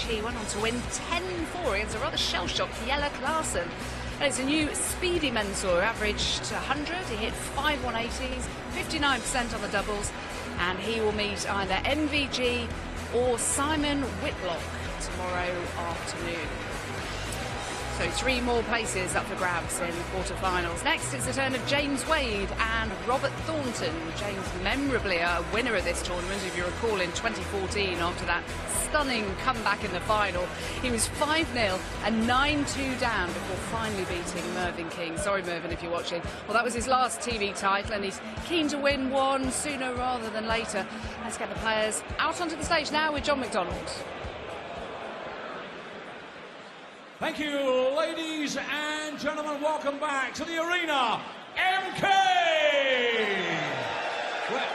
He went on to win 10-4 against a rather shell-shocked Jelle Klaassen. It's a new speedy Mensur, averaged 100, he hit 5 180s, 59% on the doubles, and he will meet either MVG or Simon Whitlock tomorrow afternoon. So 3 more places up for grabs in the quarterfinals. Next, it's the turn of James Wade and Robert Thornton. James memorably a winner of this tournament, if you recall, in 2014 after that stunning comeback in the final. He was 5-0 and 9-2 down before finally beating Mervyn King. Sorry, Mervyn, if you're watching. Well, that was his last TV title, and he's keen to win one sooner rather than later. Let's get the players out onto the stage now with John McDonald. Thank you, ladies and gentlemen. Welcome back to the arena, MK, where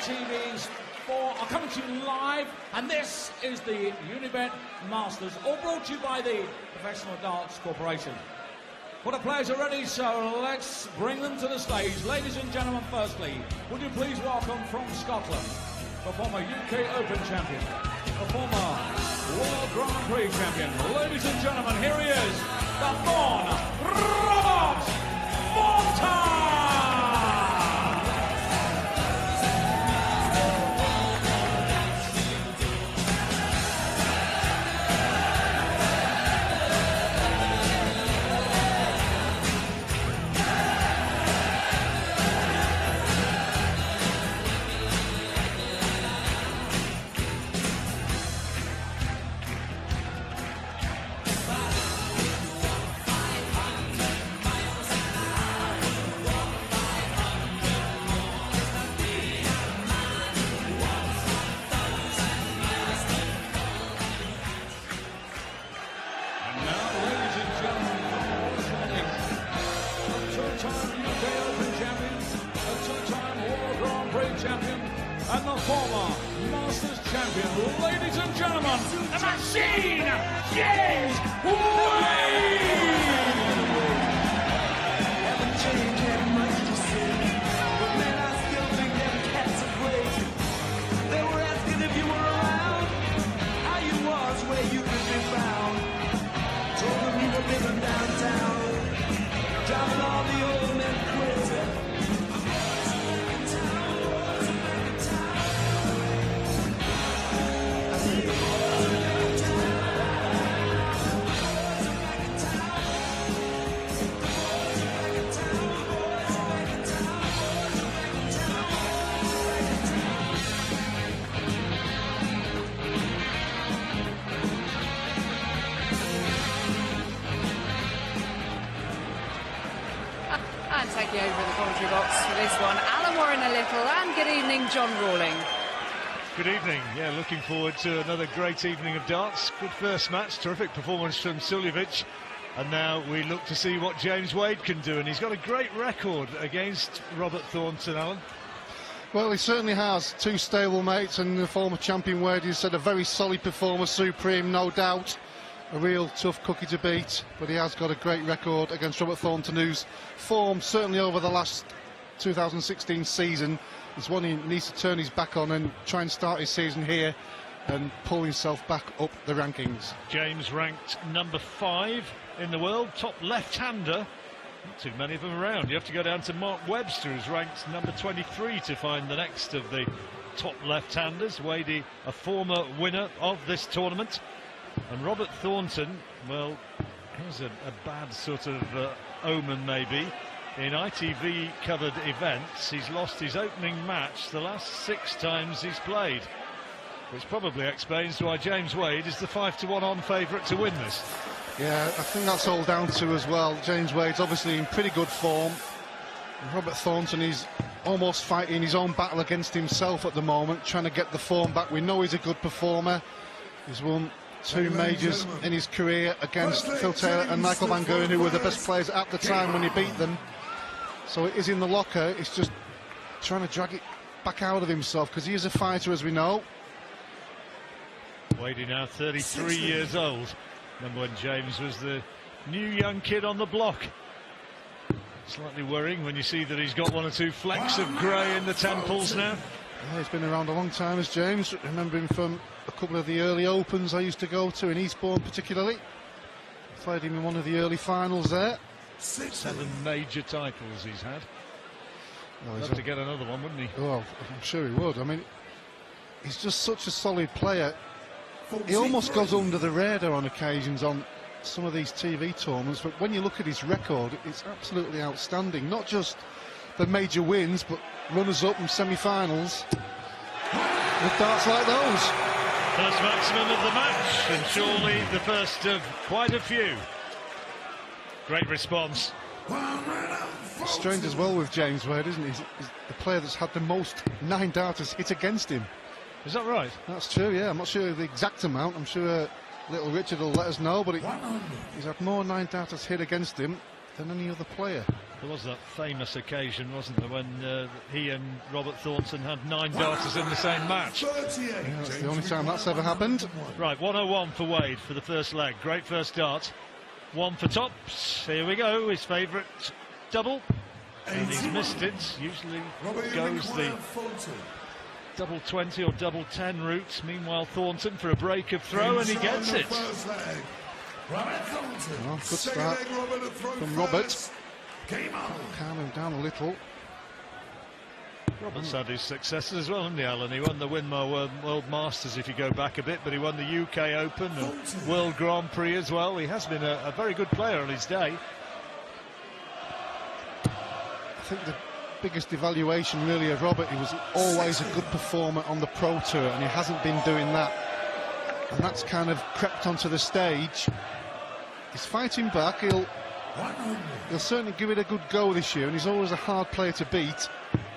ITV's 4 are coming to you live, and this is the Unibet Masters, all brought to you by the Professional Darts Corporation. Well, the players are ready, so let's bring them to the stage. Ladies and gentlemen, firstly, would you please welcome from Scotland, the former UK Open champion, the former World Grand Prix champion. Ladies and gentlemen, here he is, the Thorn, Robert Thornton! Champion and the former Masters champion, ladies and gentlemen, the machine, James Wade! Haven't changed that much to say, but man, I still think them cats are great. They were asking if you were around, how you was, where you could be found. Told them you were living downtown, driving all the old men crazy. And taking over in the commentary box for this one, Alan Warren a little, and good evening, John Rawling. Good evening. Yeah, looking forward to another great evening of darts. Good first match, terrific performance from Suljevic. And now we look to see what James Wade can do. And he's got a great record against Robert Thornton, Alan. Well, he certainly has. 2 stablemates, and the former champion Wade, he said a very solid performer, supreme, no doubt. A real tough cookie to beat, but he has got a great record against Robert Thornton, whose form, certainly over the last 2016 season, is one he needs to turn his back on and try and start his season here and pull himself back up the rankings. James ranked number 5 in the world, top left-hander. Not too many of them around. You have to go down to Mark Webster, who's ranked number 23, to find the next of the top left-handers. Wadey, a former winner of this tournament. And Robert Thornton, well, here's a bad sort of omen maybe. In ITV-covered events, he's lost his opening match the last 6 times he's played, which probably explains why James Wade is the 5-1 on favourite to win this. Yeah, I think that's all down to as well. James Wade's obviously in pretty good form. And Robert Thornton is almost fighting his own battle against himself at the moment, trying to get the form back. We know he's a good performer. He's won 2 majors in his career against Phil Taylor and Michael Van Gerwen, who were the best players at the time when he beat them. So it is in the locker. It's just trying to drag it back out of himself, because he is a fighter, as we know. Wadey now 33 years old. Remember when James was the new young kid on the block. Slightly worrying when you see that he's got 1 or 2 flecks of grey in the temples now. Yeah, he's been around a long time as James. Remember him from a couple of the early Opens I used to go to in Eastbourne particularly. Played him in one of the early finals there. 7 major titles he's had. Oh, Love to get another one, wouldn't he? Well, I'm sure he would. I mean, he's just such a solid player. He almost goes under the radar on occasions on some of these TV tournaments, but when you look at his record, it's absolutely outstanding. Not just the major wins, but runners-up and semi-finals with darts like those. First maximum of the match, and surely the first of quite a few. Great response. Strange as well with James Wade, isn't he? He's the player that's had the most 9-darters hit against him. Is that right? That's true, yeah. I'm not sure the exact amount. I'm sure little Richard will let us know, but he's had more 9-darters hit against him than any other player. There was that famous occasion, wasn't there, when he and Robert Thornton had 9 darters in the same match. Yeah, that's the only time that's ever happened. Right, 101 for Wade for the first leg. Great first dart. 1 for tops. Here we go, his favourite double. And he's missed it. Usually goes the double 20 or double 10 route. Meanwhile, Thornton for a break of throw, and he gets it. Oh, good start from Robert. Calm him down a little. Robert's had his successes as well, hasn't he, Alan? He won the Winmar World Masters, if you go back a bit, but he won the UK Open and World Grand Prix as well. He has been a very good player on his day. I think the biggest evaluation really of Robert, he was always a good performer on the Pro Tour, and he hasn't been doing that. And that's kind of crept onto the stage. He's fighting back. He'll certainly give it a good go this year, and he's always a hard player to beat.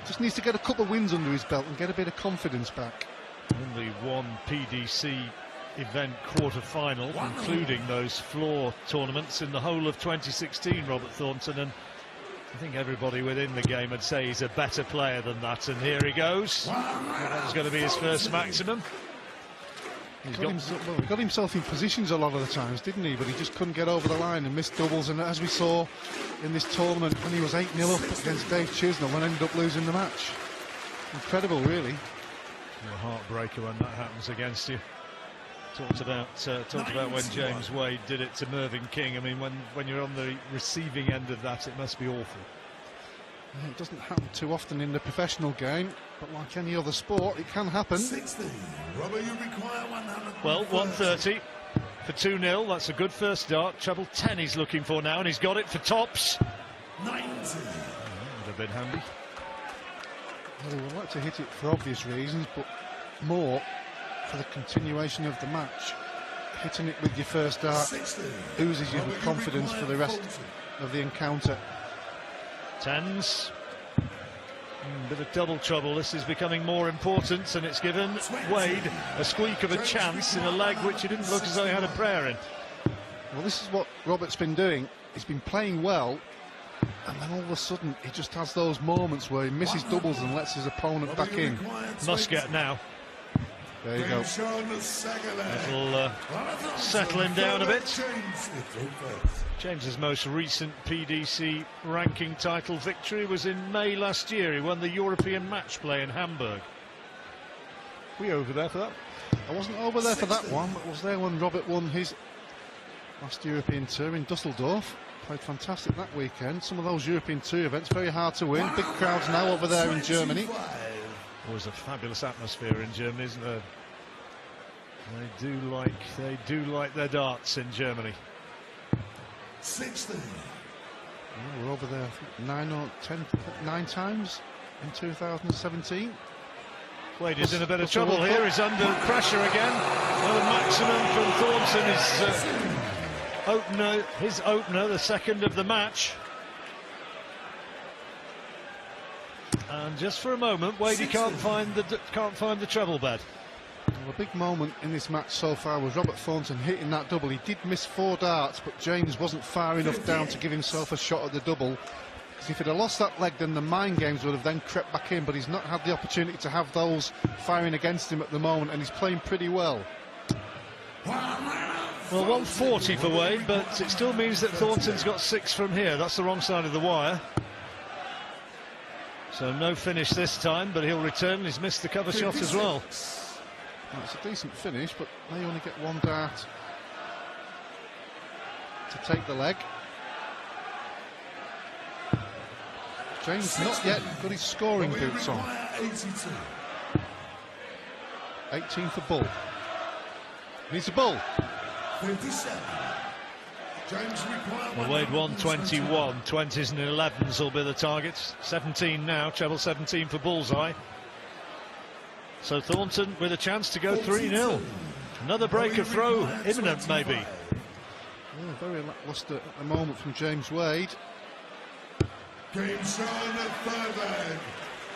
Just needs to get a couple of wins under his belt and get a bit of confidence back. Only one PDC event quarter-final, including those floor tournaments in the whole of 2016, Robert Thornton, and I think everybody within the game would say he's a better player than that, and here he goes. That was going to be his first maximum. He got himself in positions a lot of the times, didn't he? But he just couldn't get over the line and missed doubles. And as we saw in this tournament, when he was 8-0 up against Dave Chisnell and ended up losing the match. Incredible, really. A heartbreaker when that happens against you. Talked about when James Wade did it to Mervyn King. I mean, when you're on the receiving end of that, it must be awful. It doesn't happen too often in the professional game, but like any other sport, it can happen. 60. Robert, you require 100. Well, 130 for 2-0. That's a good first dart. Treble 10 he's looking for now, and he's got it for tops. 90. Would have been handy. Well, he would like to hit it for obvious reasons, but more for the continuation of the match. Hitting it with your first dart oozes you with confidence for the rest of the encounter. 10s. Bit of double trouble. This is becoming more important, and it's given Wade a squeak of a chance in a leg which he didn't look as though he had a prayer in. Well, this is what Robert's been doing. He's been playing well, and then all of a sudden he just has those moments where he misses doubles and lets his opponent back in. Muscat now. There you go. Little settling down a bit. James's most recent PDC ranking title victory was in May last year. He won the European match play in Hamburg. Were you over there for that? I wasn't over there for that one, but was there when Robert won his last European tour in Dusseldorf. Played fantastic that weekend. Some of those European tour events, very hard to win. Big crowds now over there in Germany. Always a fabulous atmosphere in Germany, isn't there? They do like their darts in Germany. 60. Yeah, we're over there, I think, 9 times in 2017. Wade is in a bit of trouble here. He's under pressure again. Another maximum from Thornton. His opener, the second of the match. And just for a moment, Wade can't find the treble bed. Well, a big moment in this match so far was Robert Thornton hitting that double. He did miss 4 darts, but James wasn't far enough down to give himself a shot at the double. Because if he'd have lost that leg, then the mind games would have then crept back in, but he's not had the opportunity to have those firing against him at the moment, and he's playing pretty well. Well, 140 for Wade, but it still means that Thornton's got 6 from here. That's the wrong side of the wire. So no finish this time, but he'll return. He's missed the cover shot as well. Well, it's a decent finish, but they only get one dart to take the leg. James not yet got his scoring boots on. 18 for Bull. Needs a Bull. 57. James Well, Wade 121, 20s and 11s will be the targets. 17 now, treble 17 for Bullseye. So Thornton with a chance to go 3-0. Another break of throw imminent, maybe. Yeah, very lacklustre at the moment from James Wade. Game shown at third leg.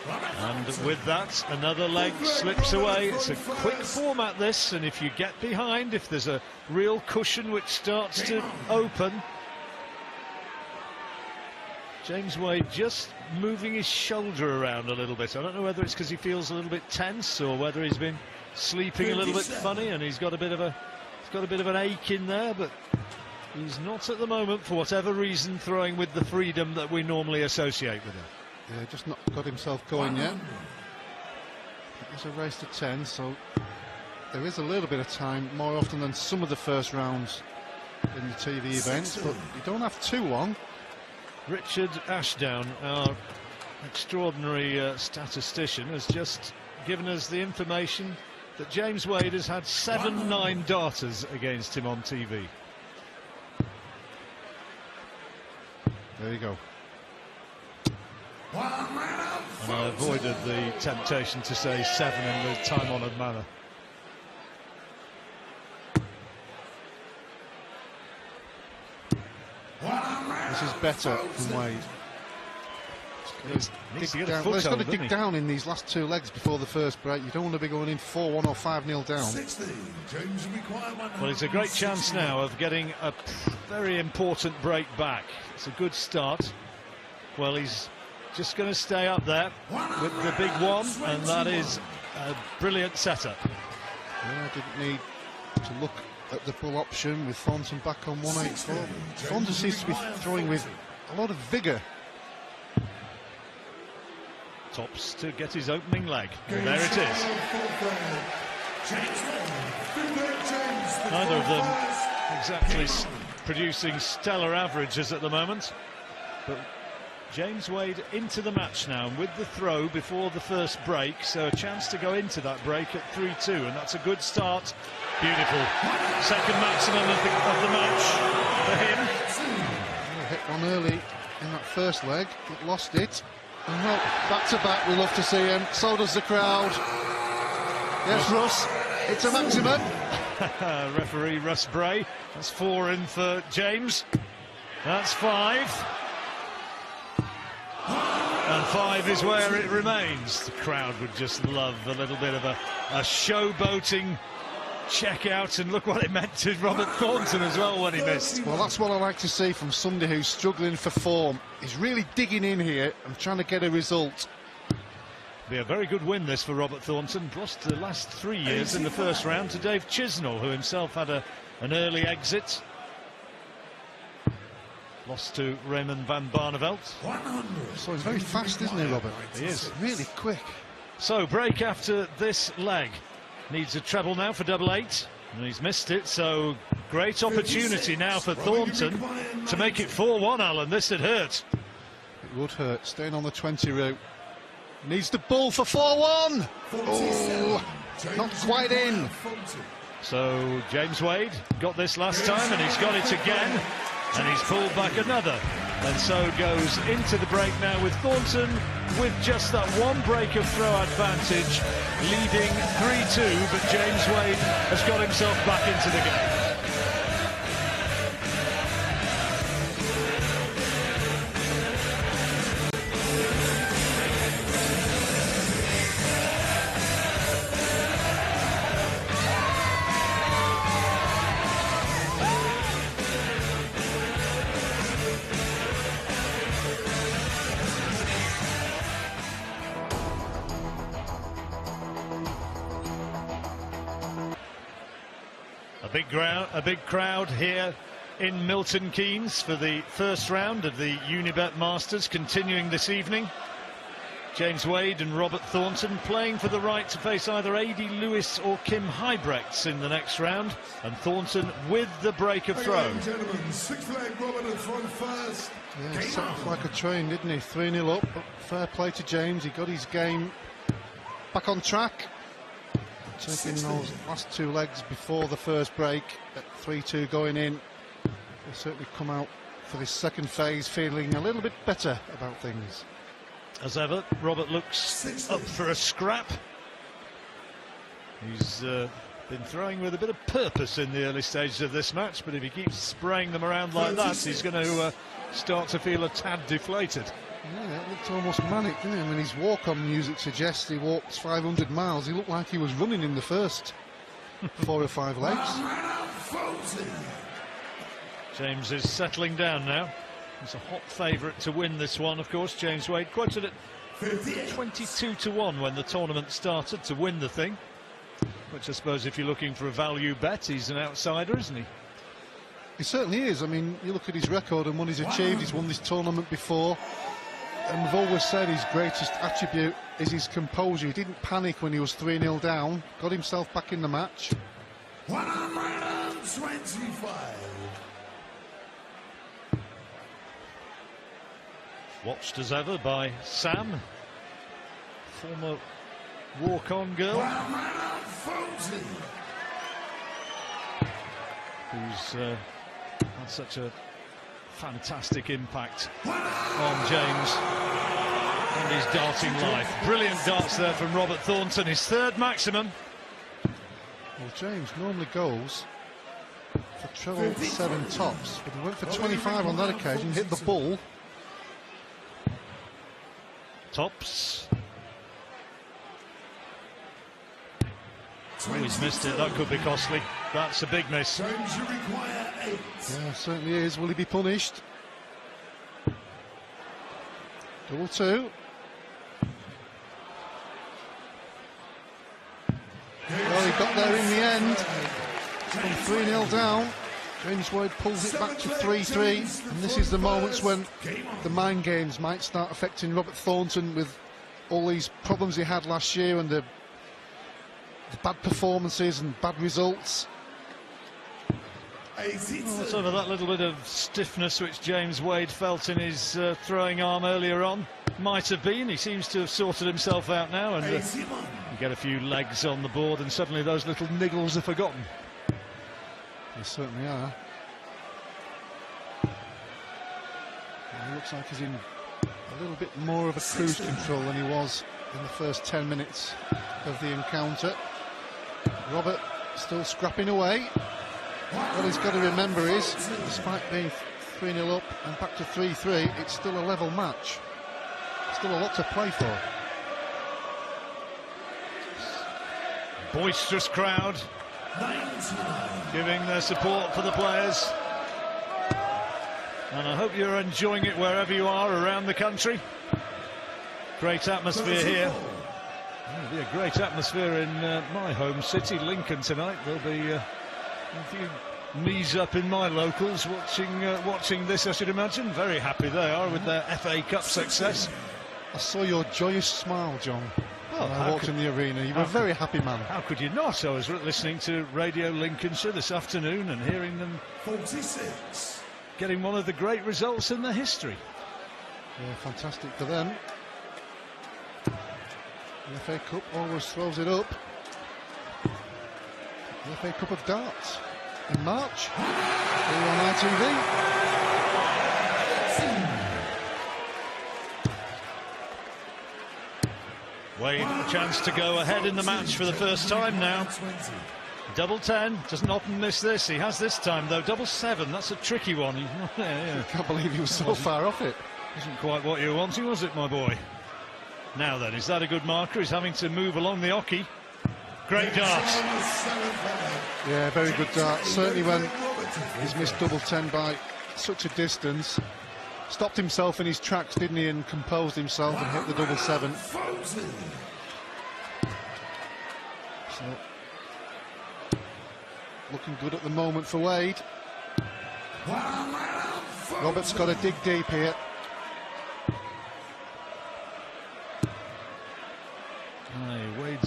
And with that, another leg slips away. It's a quick format, this, and if you get behind, if there's a real cushion which starts to open. James Wade just moving his shoulder around a little bit. I don't know whether it's because he feels a little bit tense or whether he's been sleeping a little bit funny and he's got a bit of an ache in there, but he's not at the moment, for whatever reason, throwing with the freedom that we normally associate with him. Yeah, just not got himself going yet. It's a race to 10, so there is a little bit of time, more often than some of the first rounds in the TV events, but you don't have too long. Richard Ashdown, our extraordinary statistician, has just given us the information that James Wade has had 7 9-darters against him on TV. There you go. And I avoided the temptation to say 7 in the time-honoured manner. This is better from Wade. He's got to dig down in these last 2 legs before the first break. You don't want to be going in 4-1 or 5-0 down. Well, it's a great chance now of getting a very important break back. It's a good start. Well, he's just going to stay up there with the big one, and that is a brilliant setup. Yeah, didn't need to look at the Bull option with Thornton back on 184. Thornton seems to be throwing with a lot of vigour. Tops to get his opening leg. And there it is. Neither of them exactly producing stellar averages at the moment, but James Wade into the match now, and with the throw before the first break, so a chance to go into that break at 3-2, and that's a good start. Beautiful. Second maximum of the match for him. He hit one early in that first leg, but lost it. And well, back to back, we love to see him. So does the crowd. Yes, Russ, it's a maximum. Referee Russ Bray. That's 4 in for James. That's 5. And 5 is where it remains. The crowd would just love a little bit of a showboating check out, and look what it meant to Robert Thornton as well when he missed. Well, that's what I like to see from somebody who's struggling for form. He's really digging in here and trying to get a result. Be a very good win this for Robert Thornton. Lost the last 3 years in the first round to Dave Chisnell, who himself had an early exit. Lost to Raymond van Barneveld. So he's very fast, isn't he, Robert? He is. Really quick. So break after this leg. Needs a treble now for double 8, and he's missed it, so great opportunity now for Thornton to make it 4-1, Alan. This would hurt. It would hurt, staying on the 20 route. Needs the Bull for 4-1. Oh, not quite in. So James Wade got this last time, and he's got it again, and he's pulled back another, and so goes into the break now with Thornton with just that one break of throw advantage, leading 3-2, but James Wade has got himself back into the game. A big crowd here in Milton Keynes for the first round of the Unibet Masters, continuing this evening. James Wade and Robert Thornton playing for the right to face either A.D. Lewis or Kim Huybrechts in the next round, and Thornton with the break of throw. Gentlemen, 6th leg, Robert at front first. Yeah, set off like a train, didn't he? 3-0 up, but fair play to James. He got his game back on track, taking those last 2 legs before the first break at 3-2 going in. He'll certainly come out for this second phase feeling a little bit better about things. As ever, Robert looks up for a scrap. He's been throwing with a bit of purpose in the early stages of this match, but if he keeps spraying them around like that, he's going to start to feel a tad deflated. Yeah, it looked almost manic, didn't it? I mean, his walk-on music suggests he walked 500 miles. He looked like he was running in the first 4 or 5 legs. James is settling down now. He's a hot favourite to win this one, of course. James Wade quoted at 22-1 when the tournament started to win the thing, which I suppose if you're looking for a value bet, he's an outsider, isn't he? He certainly is. I mean, you look at his record and what he's achieved. He's won this tournament before, and we've always said his greatest attribute is his composure. He didn't panic when he was 3-0 down, got himself back in the match. 125. Watched as ever by Sam, former walk-on girl, who's had such a fantastic impact on James and his darting life. Brilliant darts there from Robert Thornton, his 3rd maximum. Well, James normally goes for treble 7 tops, but he went for 25 on that occasion, hit the bull. Tops. Oh, he's missed it. That could be costly. That's a big miss. James, you require 8. Yeah, certainly is. Will he be punished? Double 2. Well, he got there in the end. From 3-0 down, James Wade pulls it back to 3-3, and this is the moments when the mind games might start affecting Robert Thornton with all these problems he had last year and the bad performances and bad results. Sort of that little bit of stiffness which James Wade felt in his throwing arm earlier on might have been. He seems to have sorted himself out now, and you get a few legs on the board and suddenly those little niggles are forgotten. They certainly are. He looks like he's in a little bit more of a cruise control than he was in the first 10 minutes of the encounter. Robert still scrapping away. What he's got to remember is, despite being 3-0 up and back to 3-3, it's still a level match. Still a lot to play for. Boisterous crowd giving their support for the players, and I hope you're enjoying it wherever you are around the country. Great atmosphere here. There'll be a great atmosphere in my home city, Lincoln, tonight. There'll be a few knees up in my locals watching this, I should imagine. Very happy they are with their FA Cup success. I saw your joyous smile, John. Oh, I walked in the arena. You were a very happy man. How could you not? I was listening to Radio Lincolnshire this afternoon and hearing them 46. getting one of the great results in their history. Yeah, fantastic for them. The FA Cup always throws it up. The FA Cup of Darts in March. Here on ITV. Wade, a chance to go ahead in the match for the first time now. Double 10, doesn't often miss this. He has this time though. Double 7, that's a tricky one. I can't believe he was so far off it. Isn't quite what you were wanting, was it, my boy? Now then, is that a good marker? He's having to move along the oche. Great dart. Yeah, very good dart. Certainly when he's missed double 10 by such a distance. Stopped himself in his tracks, didn't he, and composed himself and hit the double 7. So, looking good at the moment for Wade. Robert's got to dig deep here.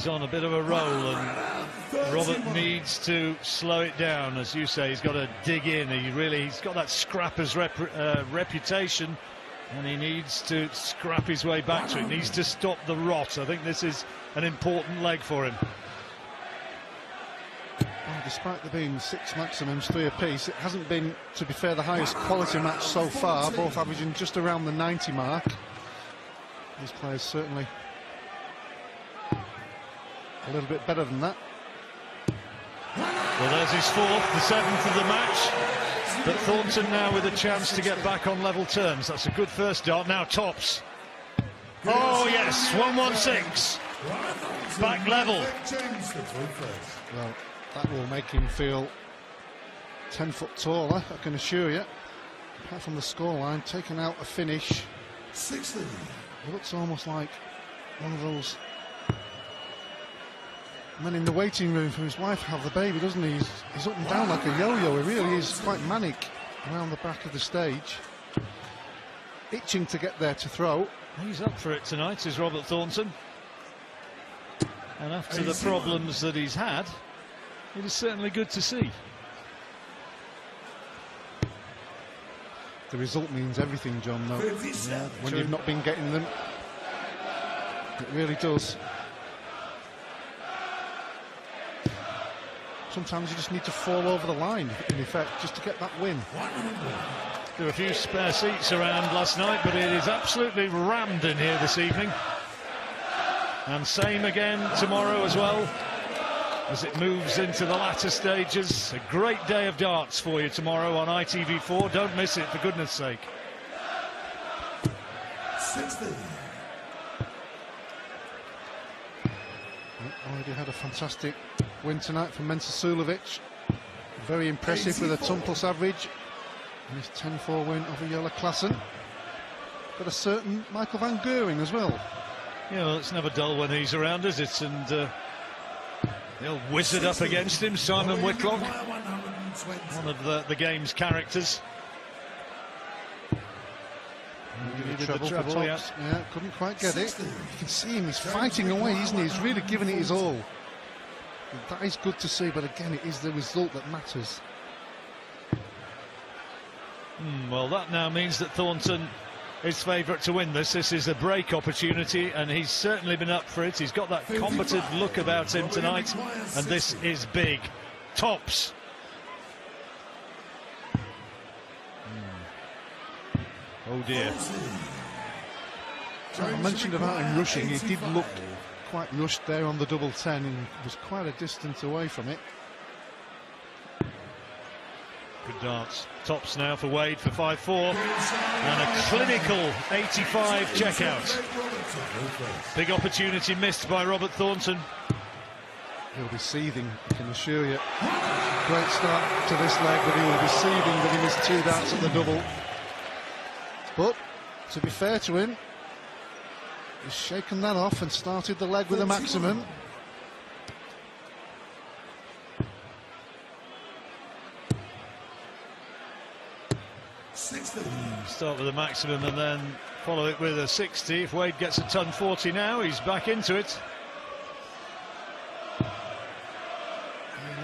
He's on a bit of a roll, and Robert needs to slow it down. As you say, he's got to dig in. He's got that scrapper's reputation, and he needs to scrap his way back to it. Needs to stop the rot. I think this is an important leg for him. Well, despite there being 6 maximums, 3 apiece, it hasn't been, to be fair, the highest quality match so far, both averaging just around the 90 mark. These players certainly a little bit better than that. Well, there's his 4th, the 7th of the match. But Thornton now with a chance to get back on level terms. That's a good first dart. Now tops. Oh yes, 116. Back level. Well, that will make him feel 10 foot taller, I can assure you. Apart from the scoreline, taking out a finish. 60. It looks almost like one of those men in the waiting room for his wife to have the baby, doesn't he? He's up and down like a yo-yo. He really is quite manic around the back of the stage. Itching to get there to throw. He's up for it tonight, is Robert Thornton. And after the problems that he's had, it is certainly good to see. The result means everything, John, though. Yeah, when you've not been getting them, it really does. Sometimes you just need to fall over the line, in effect, just to get that win. There were a few spare seats around last night, but it is absolutely rammed in here this evening. And same again tomorrow as well, as it moves into the latter stages. A great day of darts for you tomorrow on ITV4. Don't miss it, for goodness sake. 60. Already had a fantastic win tonight from Mensah-Sulovic. Very impressive with a Tumpus average. And his 10-4 win over Jelle Klaassen. Got a certain Michael van Geuring as well. Yeah, well, it's never dull when he's around, is it? And they'll wizard up against him, Simon Whitlock, one of the game's characters. Treble for Tops. Yeah, couldn't quite get it. You can see him, he's fighting away, isn't he? He's really giving it his all. That is good to see, but again, it is the result that matters. Well, that now means that Thornton is favourite to win this. This is a break opportunity, and he's certainly been up for it. He's got that combative look about him tonight, and this is big. Tops. Oh dear. I mentioned about him rushing. He did look quite rushed there on the double 10 and was quite a distance away from it. Good dance. Tops now for Wade for 5-4. And a clinical 85 checkout. Big opportunity missed by Robert Thornton. He'll be seething, I can assure you. Great start to this leg, but he will be seething that he missed 2 darts at the double. But, to be fair to him, he's shaken that off and started the leg with a maximum. Start with a maximum and then follow it with a 60. If Wade gets a ton 40 now, he's back into it. He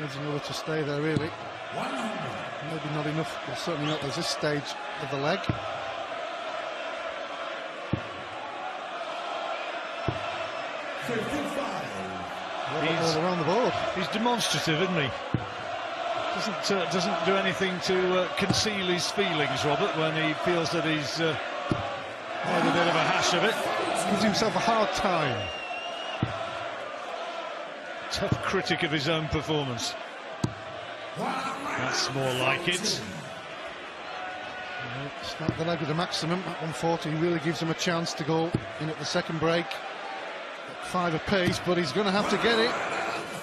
needs another to stay there, really. Maybe not enough, well, certainly not at this stage of the leg. He's all around the board. He's demonstrative, isn't he? Doesn't do anything to conceal his feelings, Robert, when he feels that he's made a bit of a hash of it. Gives himself a hard time. Tough critic of his own performance. That's more like it. Start the leg with a maximum at 140 really gives him a chance to go in at the second break. 5 apiece, but he's going to have to get it.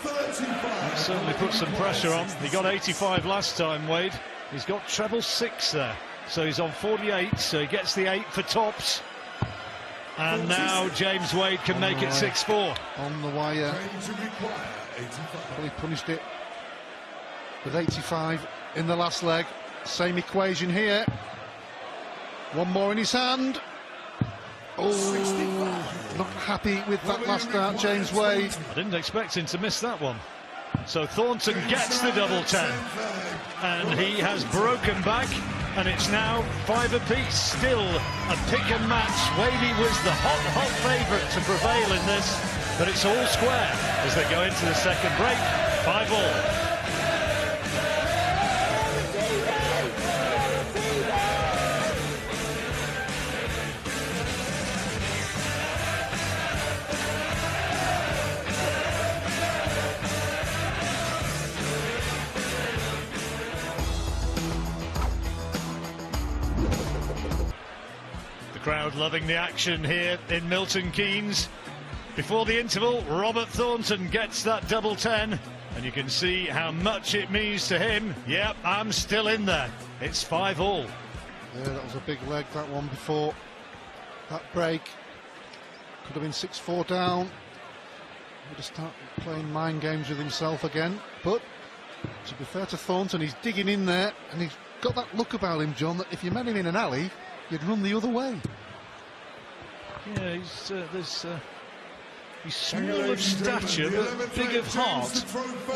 That certainly puts some pressure on. He got 85 last time, Wade. He's got treble 6 there, so he's on 48, so he gets the 8 for tops. And now James Wade can make it 6-4. On the wire. Well, he punished it with 85 in the last leg. Same equation here. One more in his hand. Oh, not happy with that last dart, James Wade. I didn't expect him to miss that one. So Thornton gets the double 10, and he has broken back, and it's now 5 apiece. Still a pick and match. Wadey was the hot favourite to prevail in this, but it's all square as they go into the second break. 5-all. Crowd loving the action here in Milton Keynes. Before the interval, Robert Thornton gets that double 10, and you can see how much it means to him. Yep, I'm still in there. It's 5-all. Yeah, that was a big leg, that one before that break. Could have been 6-4 down. Would have started playing mind games with himself again. But to be fair to Thornton, he's digging in there, and he's got that look about him, John, that if you met him in an alley, you'd run the other way. Yeah, he's small of stature but big of heart.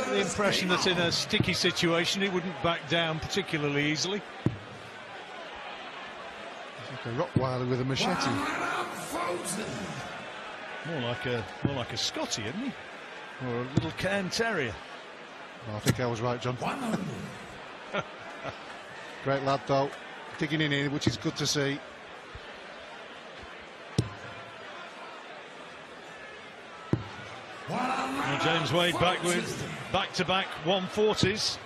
The impression that in a sticky situation he wouldn't back down particularly easily. He's like a Rottweiler with a machete. More like a Scottie, isn't he? Or a little Cairn Terrier. Oh, I think I was right, John. Great lad, though. Digging in here, which is good to see. Well, James Wade back with back-to-back 140s.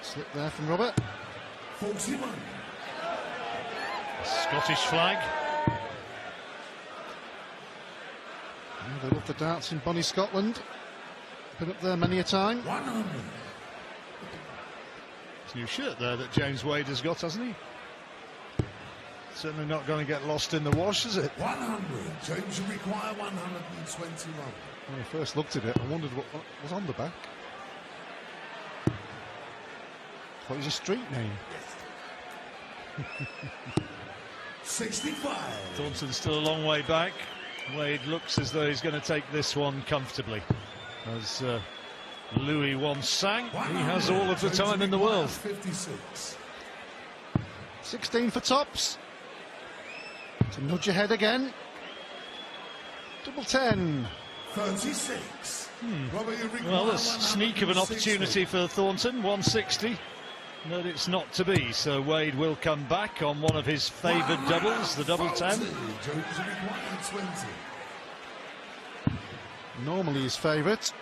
Slip there from Robert. 41. Scottish flag. Oh, they love the darts in Bonnie, Scotland. Been up there many a time. 100. It's a new shirt there that James Wade has got, hasn't he? Certainly not going to get lost in the wash, is it? 100. James, you require 121. When I first looked at it, I wondered what was on the back. Thought it was a street name. 65. Thornton's still a long way back. Wade looks as though he's going to take this one comfortably. As Louis once sang, he has all of the time in the world. 56. 16 for tops. To nudge ahead again. Double 10. 36. Well, there's sneak of an opportunity for Thornton, 160. But it's not to be, so Wade will come back on one of his favoured doubles, the double 10. Normally his favourite.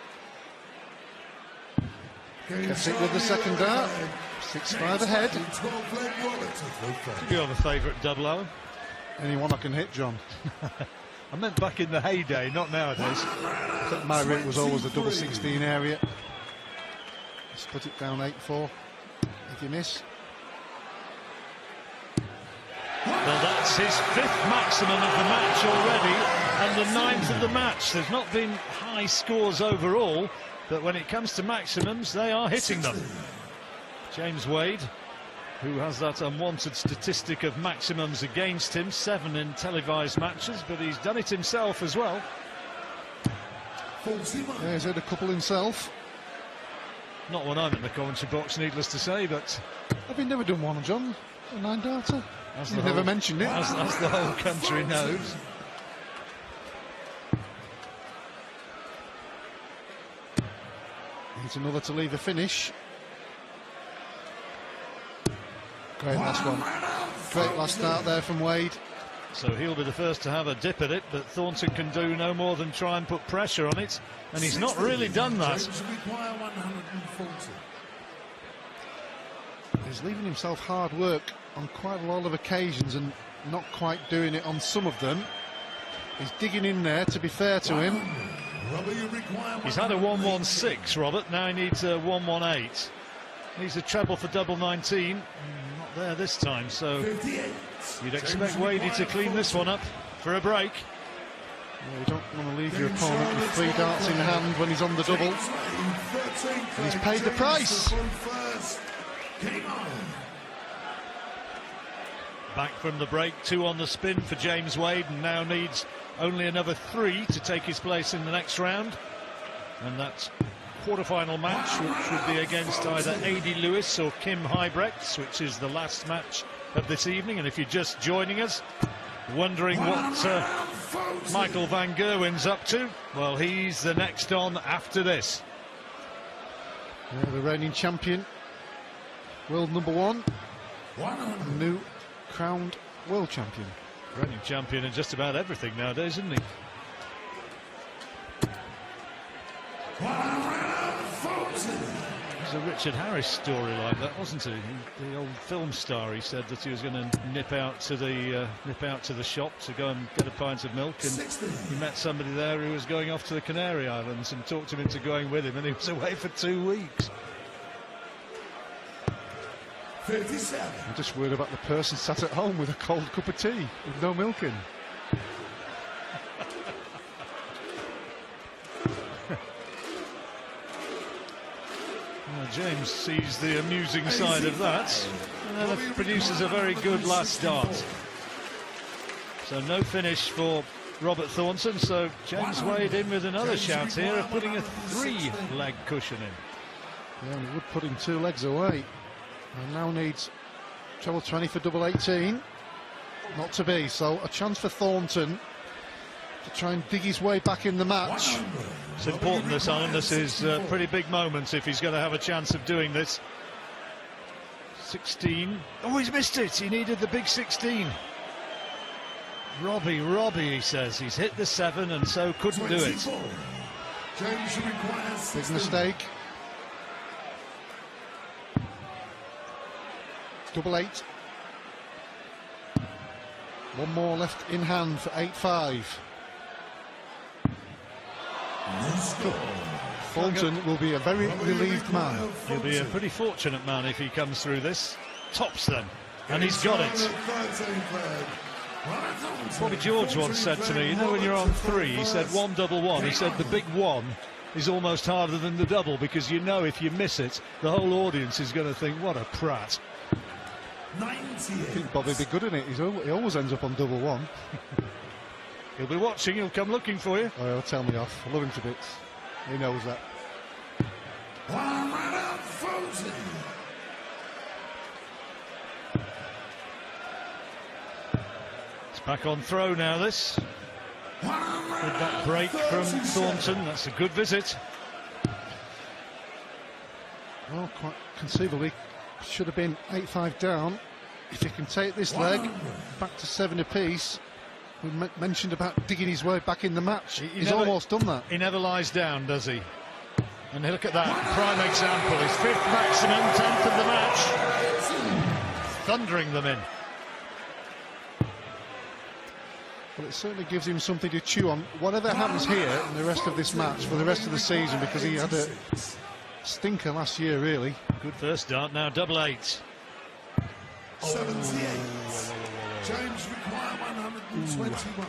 Gets it with the second dart. 6-5 ahead. Do you have a favourite double, Alan? Anyone I can hit, John. I meant back in the heyday, not nowadays. I think my route was always the double 16 area. Split it down 8-4. If you miss. Well, that's his 5th maximum of the match already, and the 9th of the match. There's not been high scores overall, but when it comes to maximums, they are hitting them. James Wade, who has that unwanted statistic of maximums against him, 7 in televised matches, but he's done it himself as well. Yeah, he's had a couple himself. Not when I'm in the commentary box, needless to say, but... Have you never done one, John? A 9-darter? You've never mentioned it. As the whole country knows. Needs another to leave a finish. Great last one. Great last start there from Wade. So he'll be the first to have a dip at it, but Thornton can do no more than try and put pressure on it, and he's not really done that. He's leaving himself hard work on quite a lot of occasions and not quite doing it on some of them. He's digging in there, to be fair to him. He's had a 116, Robert. Now he needs a 118. Needs a treble for double 19. Not there this time, so you'd expect Wadey to clean this one up for a break. Yeah, you don't want to leave your opponent with 3 darts in hand when he's on the double. And he's paid the price. Back from the break, 2 on the spin for James Wade, and now needs only another 3 to take his place in the next round. And that's quarter-final match, which would be against either Adi Lewis or Kim Huybrechts, which is the last match of this evening. And if you're just joining us, wondering what Michael van Gerwen's up to, well, he's the next on after this. Yeah, the reigning champion, world number 1, new crowned world champion. Reigning champion in just about everything nowadays, isn't he? There's a Richard Harris story like that, wasn't it? The old film star. He said that he was going to nip out to the shop to go and get a pint of milk, and he met somebody there who was going off to the Canary Islands and talked him into going with him, and he was away for 2 weeks. 57. I'm just worried about the person sat at home with a cold cup of tea with no milk in. Well, James sees the amusing side of that. That produces a very good last start. So no finish for Robert Thornton, so James Wade in with another shout here of putting a 3-leg cushion in. Yeah, he would put him 2 legs away. And now needs treble 20 for double 18. Not to be, so a chance for Thornton to try and dig his way back in the match. It's important, this, Alan. This is pretty big moments if he's going to have a chance of doing this. 16. Oh, he's missed it. He needed the big 16. Robbie, he says. He's hit the 7 and so couldn't do it. Big mistake. Double 8. One more left in hand for 8-5. Thornton will be a very relieved man. He'll be a pretty fortunate man if he comes through this. Tops them, and he's got it. Bobby George once said to me, you know, when you're on 3, he said 1 double 1. He said the big 1 is almost harder than the double, because you know if you miss it, the whole audience is going to think, what a prat. I think Bobby'd be good in it. He always ends up on double 1. He'll be watching, he'll come looking for you. Oh, he'll tell me off. I love him to bits. He knows that. It's back on throw now, this. With that break from Thornton, that's a good visit. Well, quite conceivably, should have been 8-5 down. If he can take this leg back to 7 apiece. We mentioned about digging his way back in the match. He's almost done that. He never lies down, does he? And look at that, prime example. His 5th maximum, 10th of the match. Thundering them in. Well, it certainly gives him something to chew on. Whatever happens here in the rest of this match for the rest of the season, because he had a stinker last year, really. Good first start, now double 8. 78. James require 121.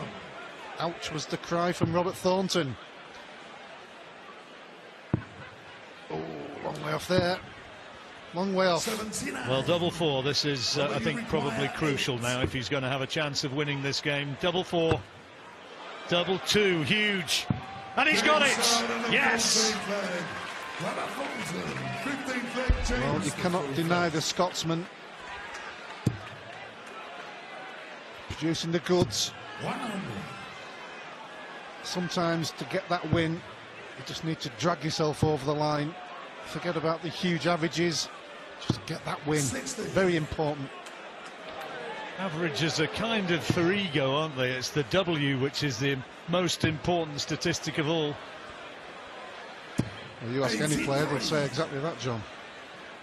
Ouch was the cry from Robert Thornton. Oh, long way off there. Long way off. 79. Well, double 4, this is, I think, probably crucial now if he's going to have a chance of winning this game. Double 4, double 2, huge. And he's got it! Yes! Well, you cannot deny the Scotsman producing the goods. Sometimes to get that win, you just need to drag yourself over the line. Forget about the huge averages. Just get that win. Very important. Averages are kind of for ego, aren't they? It's the W which is the most important statistic of all. Well, you ask any player, they'd say exactly that, John.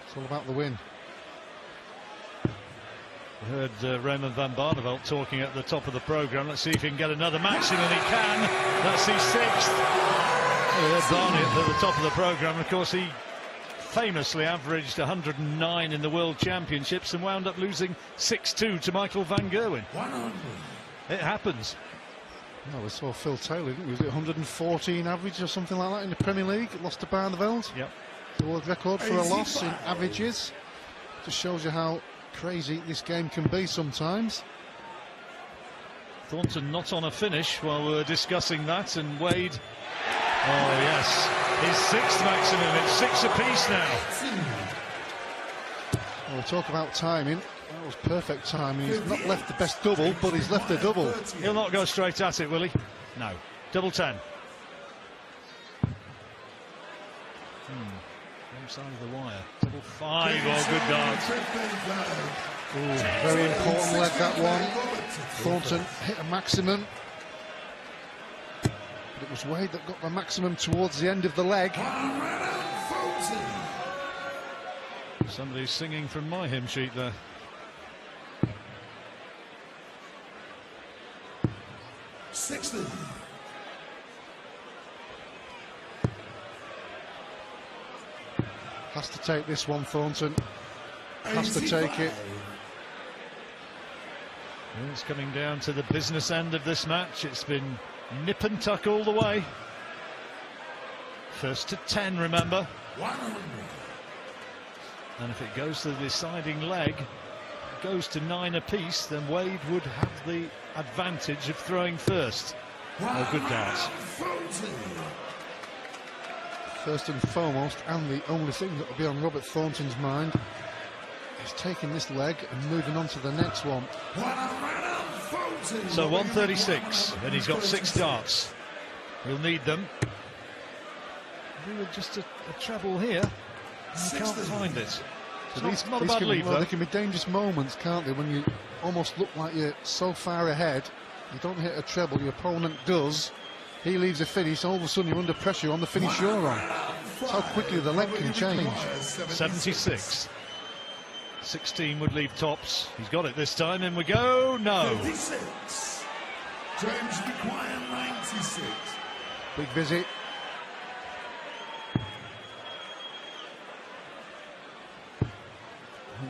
It's all about the win. I heard Raymond van Barneveld talking at the top of the programme. Let's see if he can get another maximum. He can. That's his 6th. We heard Barney at the top of the programme. Of course, he famously averaged 109 in the World Championships and wound up losing 6-2 to Michael van Gerwen. It happens. Well, we saw Phil Taylor, didn't we? Was it 114 average or something like that in the Premier League? Lost to Barneveld. Yep. The world record for a loss in averages. Just shows you how crazy this game can be sometimes. Thornton not on a finish while we're discussing that, and Wade, oh yes, his 6th maximum. It's 6 apiece now. We'll talk about timing. That was perfect timing. He's not left the best double, but he's left a double. He'll not go straight at it, will he? No. Double 10. Wrong side of the wire. Double 5. Oh, good darts. Very important leg, that one. Thornton hit a maximum, but it was Wade that got the maximum towards the end of the leg. Somebody's singing from my hymn sheet there. Has to take this one, Thornton. Has to take it. Well, it's coming down to the business end of this match. It's been nip and tuck all the way. First to 10, remember. And if it goes to the deciding leg, goes to 9 apiece, then Wade would have the advantage of throwing first. Oh, good darts. First and foremost, and the only thing that will be on Robert Thornton's mind, is taking this leg and moving on to the next one. So 136, and he's got 6 darts. He'll need them. Really just a treble here. He can't find it. So not a bad lead, though. There can be dangerous moments, can't there, when you almost look like you're so far ahead, you don't hit a treble, your opponent does. He leaves a finish, all of a sudden you're under pressure on the finish you're on. That's how quickly the leg can change. 76. 16 would leave tops. He's got it this time. In we go. No. 56. James require 96. Big visit.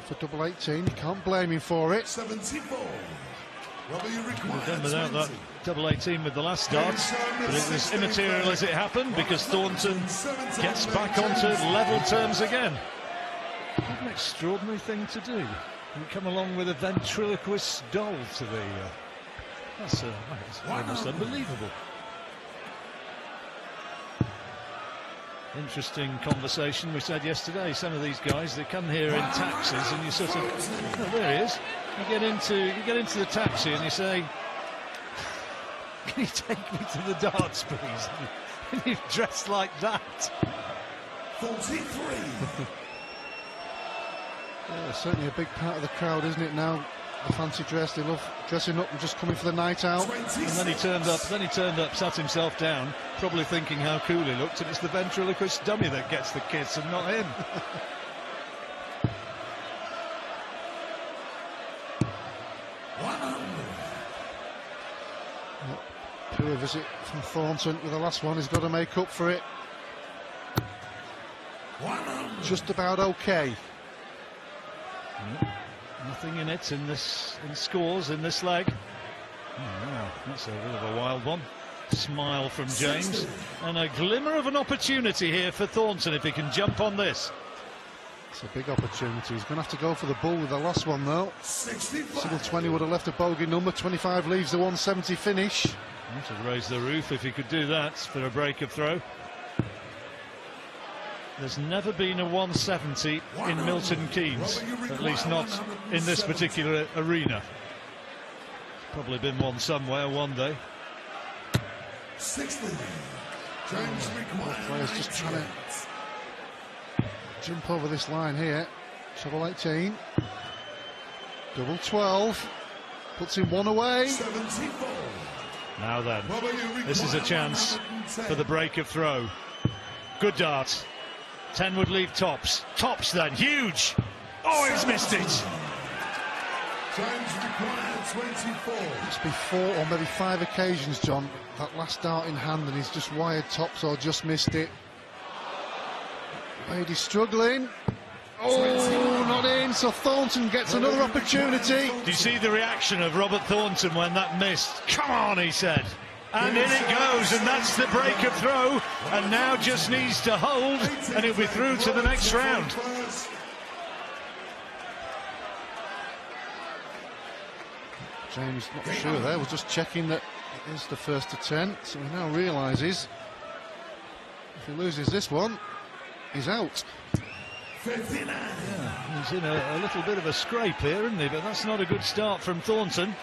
For double 18, you can't blame him for it. 74. We've done without that double 18 with the last dart, but it was immaterial as it happened because Thornton gets back onto level terms again. What an extraordinary thing to do. You come along with a ventriloquist doll to the... that's almost unbelievable. Interesting conversation we said yesterday. Some of these guys, they come here in taxis and you sort of... Oh, there he is. You get into the taxi and you say, can you take me to the darts, please? And you're dressed like that. 43. Yeah, certainly a big part of the crowd, isn't it now? The fancy dress, they love dressing up and just coming for the night out. And then he turned up, sat himself down, probably thinking how cool he looked, and it's the ventriloquist dummy that gets the kiss and not him. Poor visit from Thornton with the last one. He's got to make up for it. Just about okay. Nothing in it in scores in this leg. Oh, wow, that's a bit of a wild one. Smile from James, and a glimmer of an opportunity here for Thornton if he can jump on this. It's a big opportunity. He's going to have to go for the bull with the last one though. 65. Single 20 would have left a bogey number. 25 leaves the 170 finish. To raise the roof if he could do that for a break of throw. There's never been a 170 in Milton Keynes, at least not in this particular arena. Probably been one somewhere one day. 60. James requires Players just trying to jump over this line here. Double 18. Double 12. Puts him one away. 74. Now then, this is a chance for the break of throw. Good dart. 10 would leave tops. Tops then, huge. Oh, he's missed it. James required 24. It's been 4 or maybe 5 occasions, John, that last dart in hand, and he's just wired tops or just missed it. Wade is struggling. Oh, not in, so Thornton gets another opportunity. Do you see the reaction of Robert Thornton when that missed? Come on, he said. And in it goes, and that's the break of throw, and now just needs to hold, and he'll be through to the next round. James not sure there, was just checking that it is the first to 10, so he now realises if he loses this one, he's out. 59. Yeah, he's in a little bit of a scrape here, isn't he? But that's not a good start from Thornton.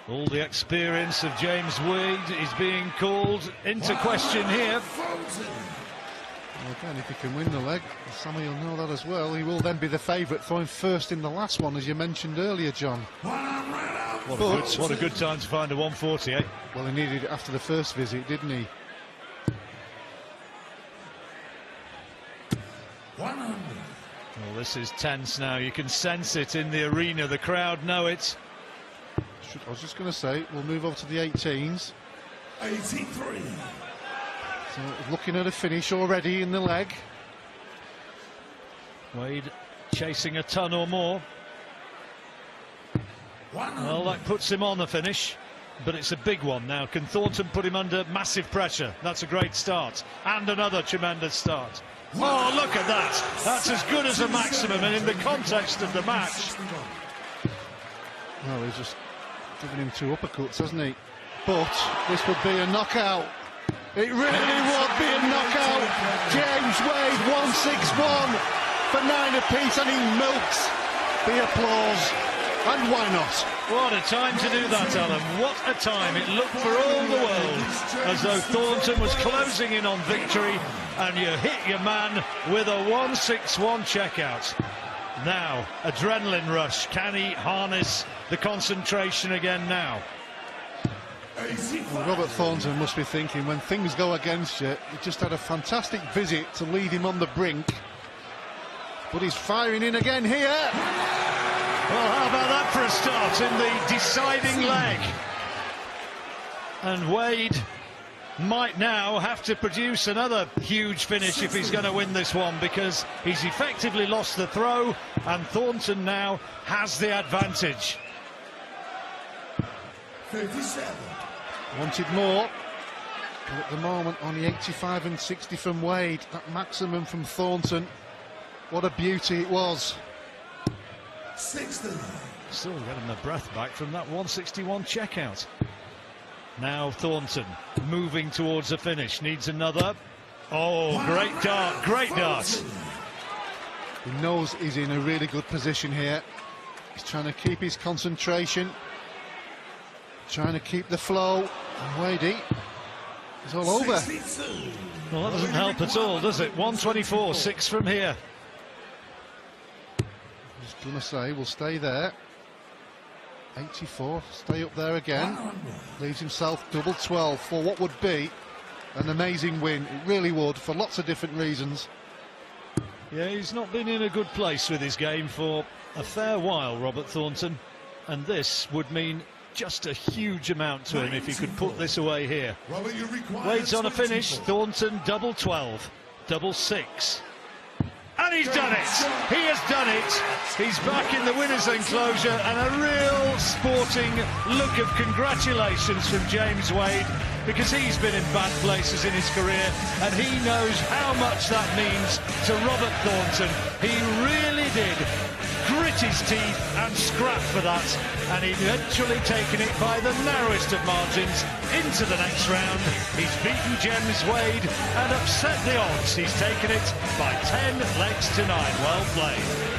All the experience of James Wade is being called into question here. Well, again, if he can win the leg, Sammy will know that as well. He will then be the favourite, throwing first in the last one, as you mentioned earlier, John. What a good time to find a 140, eh? Well, he needed it after the first visit, didn't he? 100. Well, this is tense now. You can sense it in the arena. The crowd know it. I was just going to say, we'll move over to the 18s. 83. So looking at a finish already in the leg. Wade chasing a ton or more. Well, that puts him on the finish, but it's a big one now. Can Thornton put him under massive pressure? That's a great start. And another tremendous start. Oh, look at that. That's as good as a maximum, and in the context of the match. Well, he's just given him 2 uppercuts, hasn't he? But this would be a knockout. It really would be a knockout. James Wade 161 for 9 apiece, and he milks the applause. And why not? What a time to do that, Alan. What a time. It looked for all the world as though Thornton was closing in on victory, and you hit your man with a 161 checkout. Now, adrenaline rush. Can he harness the concentration again now? Well, Robert Thornton must be thinking, when things go against you, you just had a fantastic visit to lead him on the brink. But he's firing in again here. Well, how about that for a start in the deciding leg? And Wade might now have to produce another huge finish if he's going to win this one, because he's effectively lost the throw, and Thornton now has the advantage. 57. Wanted more, but at the moment only 85 and 60 from Wade. That maximum from Thornton, what a beauty it was. 60. Still getting the breath back from that 161 checkout. Now Thornton moving towards a finish, needs another. Oh, great dart, great dart. He knows he's in a really good position here. He's trying to keep his concentration, trying to keep the flow. And Wadey is all over. 62. Well, that doesn't help at all, does it? 124, 6 from here. Just gonna say, we'll stay there. 84, stay up there again. Leaves himself double 12 for what would be an amazing win. It really would, for lots of different reasons. Yeah, he's not been in a good place with his game for a fair while, Robert Thornton, and this would mean just a huge amount to him if he could put this away here. Robert, you require Wade's on a finish. 24. Thornton double 12, double 6. And he's done it. He has done it. He's back in the winner's enclosure, and a real sporting look of congratulations from James Wade, because he's been in bad places in his career, and he knows how much that means to Robert Thornton. He really did grit his teeth and scrap for that, and he eventually taken it by the narrowest of margins into the next round. He's beaten James Wade and upset the odds. He's taken it by 10 legs to 9. Well played.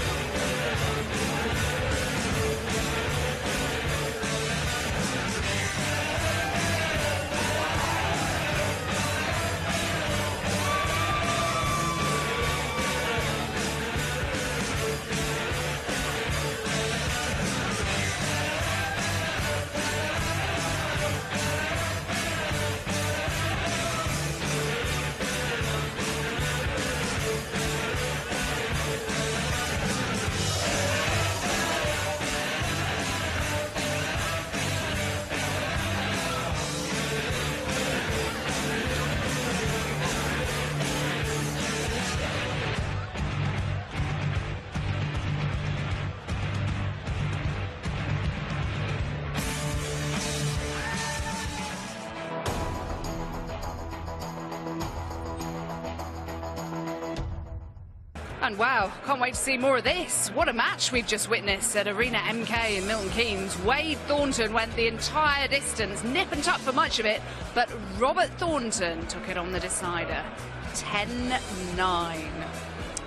And wow, can't wait to see more of this. What a match we've just witnessed at Arena MK in Milton Keynes. Wade Thornton went the entire distance, nip and tuck for much of it, but Robert Thornton took it on the decider. 10-9.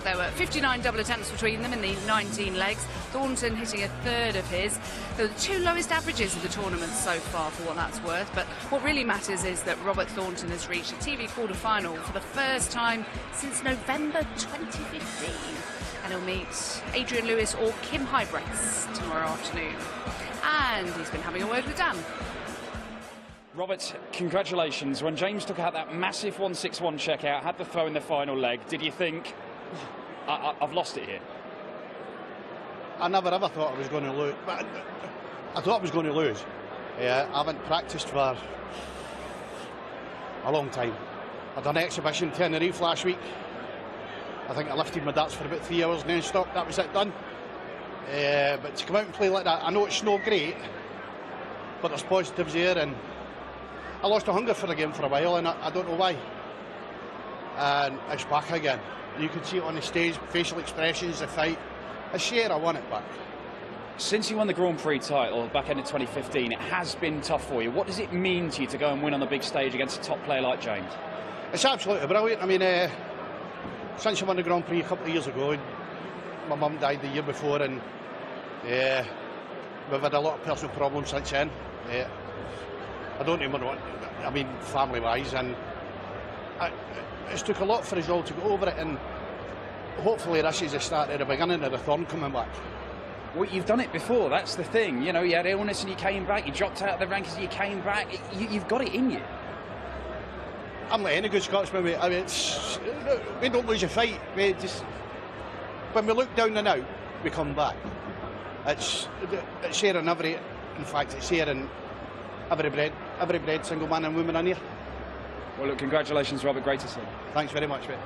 There were 59 double attempts between them in the 19 legs. Thornton hitting a third of his. They were the two lowest averages of the tournament so far, for what that's worth. But what really matters is that Robert Thornton has reached a TV quarter-final for the first time since November 2015. And he'll meet Adrian Lewis or Kim Hybrex tomorrow afternoon. And he's been having a word with Dan. Robert, congratulations. When James took out that massive 161 checkout, had the throw in the final leg, did you think, I've lost it here? I never ever thought I was going to lose. But I thought I was going to lose. Yeah, I haven't practised for a long time. I done an exhibition in Tenerife last week. I think I lifted my darts for about 3 hours and then stopped. That was it, done. But to come out and play like that, I know it's not great, but there's positives there, and I lost a hunger for the game for a while, and I don't know why. And it's back again. You can see it on the stage, facial expressions, the fight. I share, I want it back. Since you won the Grand Prix title back end of 2015, it has been tough for you. What does it mean to you to go and win on the big stage against a top player like James? It's absolutely brilliant. I mean, since I won the Grand Prix a couple of years ago, my mum died the year before, and we've had a lot of personal problems since then. I don't even know, I mean, family-wise, and it's took a lot for us all to go over it, and hopefully this is the start of the beginning of the Thorn coming back. Well, you've done it before, that's the thing. You know, you had illness and you came back, you dropped out of the rankings and you came back. You've got it in you. I'm like any good Scotsman, mate. I mean, we don't lose a fight. We just, when we look down and out, we come back. It's here in every, in fact, it's here in every bred single man and woman in here. Well, look, congratulations, Robert. Great to see you. Thanks very much, mate.